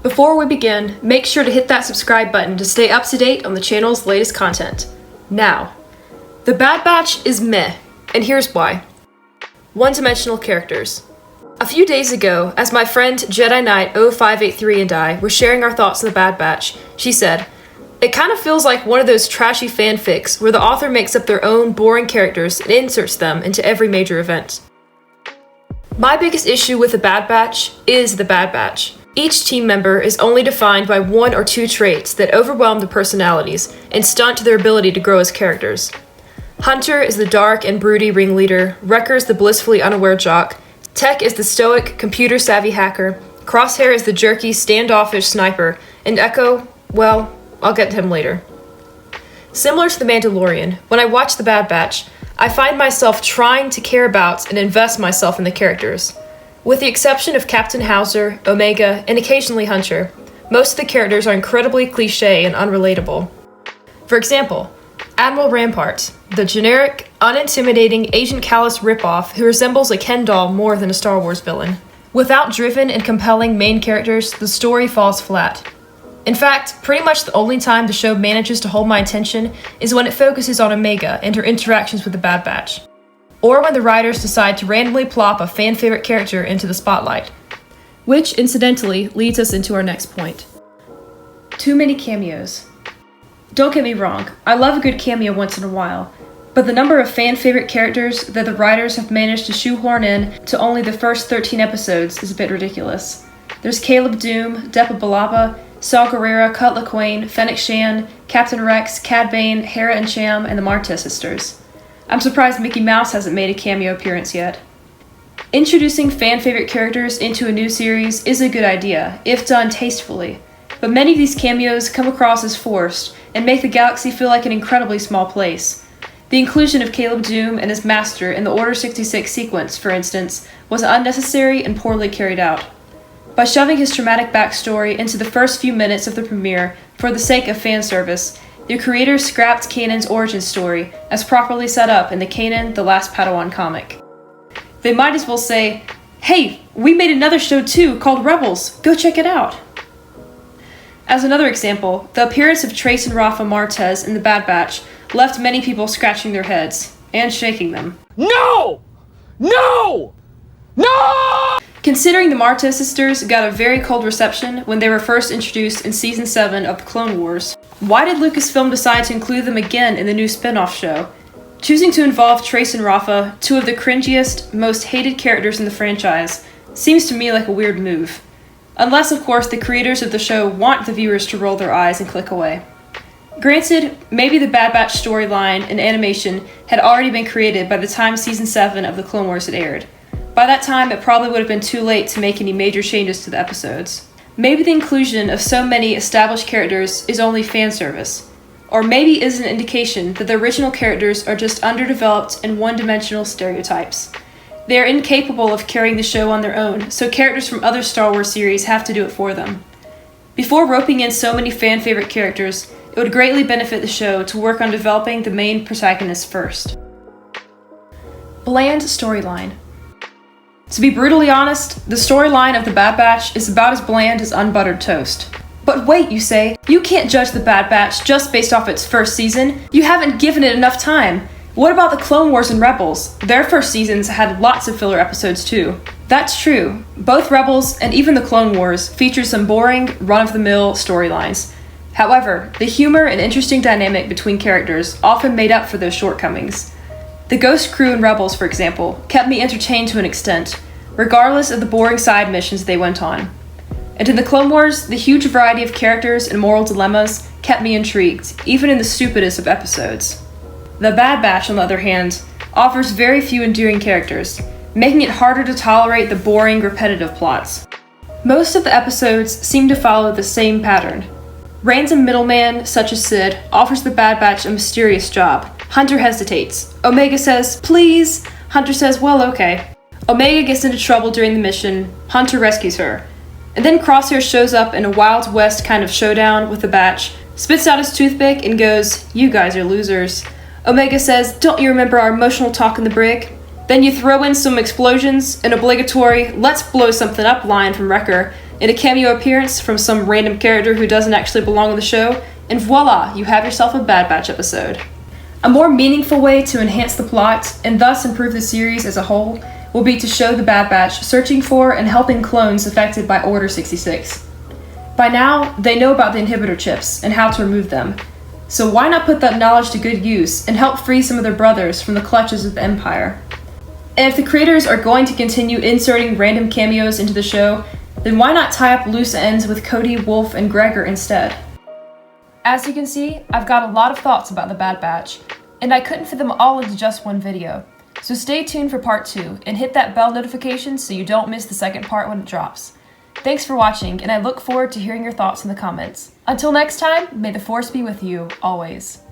Before we begin, make sure to hit that subscribe button to stay up to date on the channel's latest content. Now, The Bad Batch is meh, and here's why. One-dimensional characters. A few days ago, as my friend Jedi Knight 0583 and I were sharing our thoughts on The Bad Batch, she said, "It kind of feels like one of those trashy fanfics where the author makes up their own boring characters and inserts them into every major event." My biggest issue with The Bad Batch is The Bad Batch. Each team member is only defined by one or two traits that overwhelm their personalities and stunt their ability to grow as characters. Hunter is the dark and broody ringleader, Wrecker is the blissfully unaware jock, Tech is the stoic, computer-savvy hacker, Crosshair is the jerky, standoffish sniper, and Echo, well, I'll get to him later. Similar to The Mandalorian, when I watch The Bad Batch, I find myself trying to care about and invest myself in the characters. With the exception of Captain Hauser, Omega, and occasionally Hunter, most of the characters are incredibly cliché and unrelatable. For example, Admiral Rampart, the generic, unintimidating Agent Callus ripoff who resembles a Ken doll more than a Star Wars villain. Without driven and compelling main characters, the story falls flat. In fact, pretty much the only time the show manages to hold my attention is when it focuses on Omega and her interactions with the Bad Batch. Or when the writers decide to randomly plop a fan-favorite character into the spotlight. Which, incidentally, leads us into our next point. Too many cameos. Don't get me wrong, I love a good cameo once in a while, but the number of fan-favorite characters that the writers have managed to shoehorn in to only the first 13 episodes is a bit ridiculous. There's Caleb Doom, Depa Billaba, Saw Gerrera, Cut LaQuaine, Fennec Shan, Captain Rex, Cad Bane, Hera and Cham, and the Martez sisters. I'm surprised Mickey Mouse hasn't made a cameo appearance yet. Introducing fan-favorite characters into a new series is a good idea, if done tastefully, but many of these cameos come across as forced and make the galaxy feel like an incredibly small place. The inclusion of Caleb Doom and his master in the Order 66 sequence, for instance, was unnecessary and poorly carried out. By shoving his traumatic backstory into the first few minutes of the premiere for the sake of fan service, the creators scrapped Kanan's origin story as properly set up in the Kanan the Last Padawan comic. They might as well say, "Hey, we made another show too called Rebels, go check it out." As another example, the appearance of Trace and Rafa Martez in The Bad Batch left many people scratching their heads, and shaking them. No! No! No! Considering the Martez sisters got a very cold reception when they were first introduced in Season 7 of the Clone Wars, why did Lucasfilm decide to include them again in the new spin-off show? Choosing to involve Trace and Rafa, two of the cringiest, most hated characters in the franchise, seems to me like a weird move. Unless, of course, the creators of the show want the viewers to roll their eyes and click away. Granted, maybe the Bad Batch storyline and animation had already been created by the time Season 7 of the Clone Wars had aired. By that time, it probably would have been too late to make any major changes to the episodes. Maybe the inclusion of so many established characters is only fan service. Or maybe is an indication that the original characters are just underdeveloped and one-dimensional stereotypes. They are incapable of carrying the show on their own, so characters from other Star Wars series have to do it for them. Before roping in so many fan-favorite characters, it would greatly benefit the show to work on developing the main protagonists first. Bland storyline. To be brutally honest, the storyline of The Bad Batch is about as bland as unbuttered toast. But wait, you say, you can't judge The Bad Batch just based off its first season. You haven't given it enough time. What about the Clone Wars and Rebels? Their first seasons had lots of filler episodes too. That's true. Both Rebels and even the Clone Wars featured some boring, run-of-the-mill storylines. However, the humor and interesting dynamic between characters often made up for those shortcomings. The Ghost Crew in Rebels, for example, kept me entertained to an extent, regardless of the boring side missions they went on. And in the Clone Wars, the huge variety of characters and moral dilemmas kept me intrigued, even in the stupidest of episodes. The Bad Batch, on the other hand, offers very few endearing characters, making it harder to tolerate the boring, repetitive plots. Most of the episodes seem to follow the same pattern. Random middleman, such as Sid, offers the Bad Batch a mysterious job. Hunter hesitates. Omega says, "Please." Hunter says, "Well, okay." Omega gets into trouble during the mission. Hunter rescues her. And then Crosshair shows up in a Wild West kind of showdown with the Batch, spits out his toothpick, and goes, "You guys are losers." Omega says, "Don't you remember our emotional talk in the brig?" Then you throw in some explosions, an obligatory "let's blow something up" line from Wrecker, in a cameo appearance from some random character who doesn't actually belong on the show, and voila, you have yourself a Bad Batch episode. A more meaningful way to enhance the plot, and thus improve the series as a whole, will be to show the Bad Batch searching for and helping clones affected by Order 66. By now, they know about the inhibitor chips and how to remove them, so why not put that knowledge to good use and help free some of their brothers from the clutches of the Empire? And if the creators are going to continue inserting random cameos into the show, then why not tie up loose ends with Cody, Wolf, and Gregor instead? As you can see, I've got a lot of thoughts about the Bad Batch, and I couldn't fit them all into just one video. So stay tuned for part 2, and hit that bell notification so you don't miss the second part when it drops. Thanks for watching, and I look forward to hearing your thoughts in the comments. Until next time, may the Force be with you, always.